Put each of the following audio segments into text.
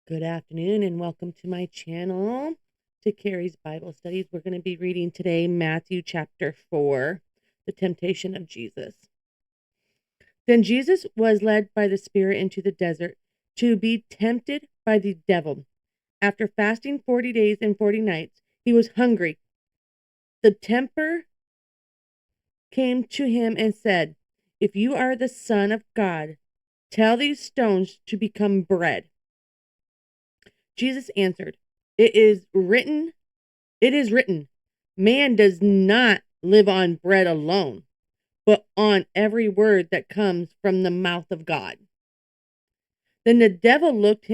Good afternoon and welcome to my channel, to Carrie's Bible Studies. We're going to be reading today Matthew chapter 4, the temptation of Jesus. Then Jesus was led by the Spirit into the desert to be tempted by the devil. After fasting 40 days and 40 nights, he was hungry. The tempter came to him and said, "If you are the Son of God, tell these stones to become bread." Jesus answered, It is written, man does not live on bread alone, but on every word that comes from the mouth of God." Then the devil took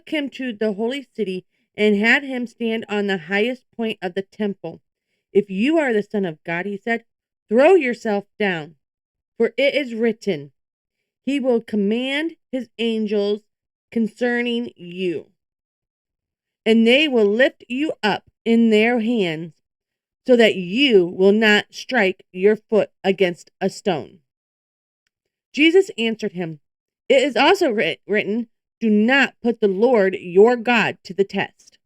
him to the holy city and had him stand on the highest point of the temple. "If you are the Son of God," he said, "throw yourself down, for it is written, he will command his angels concerning you, and they will lift you up in their hands, so that you will not strike your foot against a stone." Jesus answered him, "It is also written, do not put the Lord your God to the test."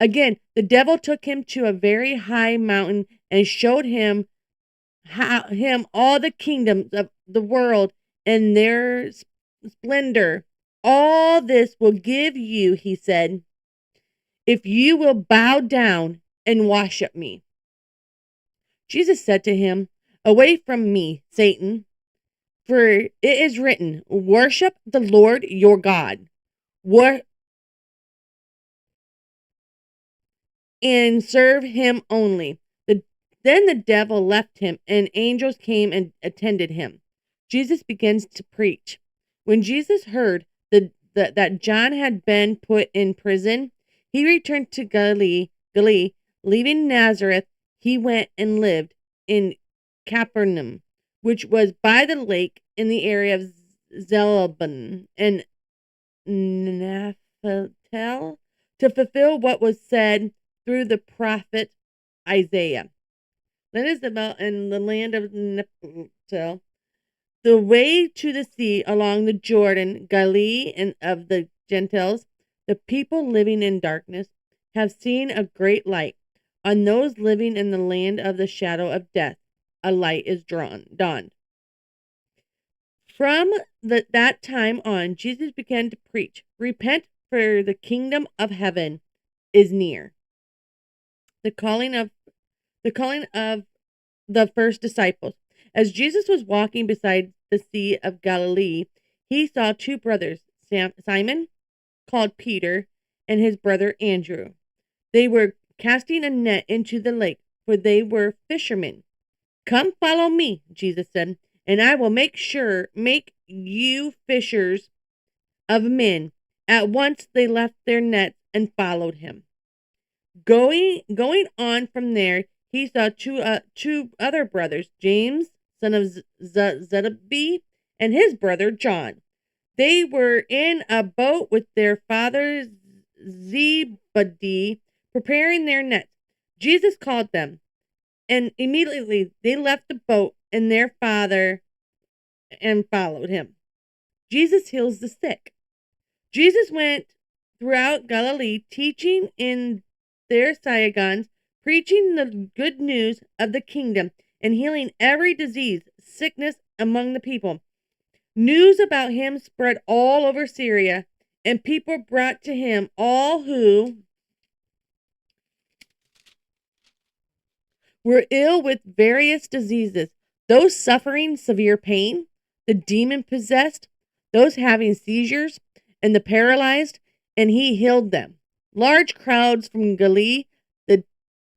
Again, the devil took him to a very high mountain and showed him all the kingdoms of the world and their splendor. "All this will give you," he said, "if you will bow down and worship me." Jesus said to him, "Away from me, Satan, for it is written, worship the Lord your God, and serve him only." Then the devil left him, and angels came and attended him. Jesus begins to preach. When Jesus heard that John had been put in prison, he returned to Galilee. Leaving Nazareth, he went and lived in Capernaum, which was by the lake in the area of Zebulun and Naphtali, to fulfill what was said through the prophet Isaiah. That is about in the land of Naphtali, the way to the sea along the Jordan, Galilee and of the Gentiles. The people living in darkness have seen a great light. On those living in the land of the shadow of death, a light is dawned. From that time on, Jesus began to preach, "Repent, for the kingdom of heaven is near." The calling of the first disciples. As Jesus was walking beside the Sea of Galilee, he saw two brothers, Simon, called Peter, and his brother Andrew. They were casting a net into the lake, for they were fishermen. "Come, follow me," Jesus said, "and I will make you fishers of men." At once they left their nets and followed him. Going on from there, he saw two other brothers, James, son of Zebedee, and his brother John. They were in a boat with their father Zebedee, preparing their nets. Jesus called them, and immediately they left the boat and their father and followed him. Jesus heals the sick. Jesus went throughout Galilee, teaching in their synagogues, preaching the good news of the kingdom, and healing every disease, sickness among the people. News about him spread all over Syria, and people brought to him all who were ill with various diseases, those suffering severe pain, the demon-possessed, those having seizures, and the paralyzed, and he healed them. Large crowds from Galilee, the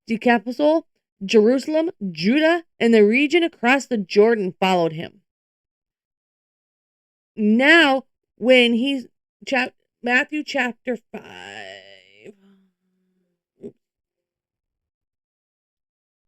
Decapolis, Jerusalem, Judah, and the region across the Jordan followed him. Now, when Matthew chapter 5,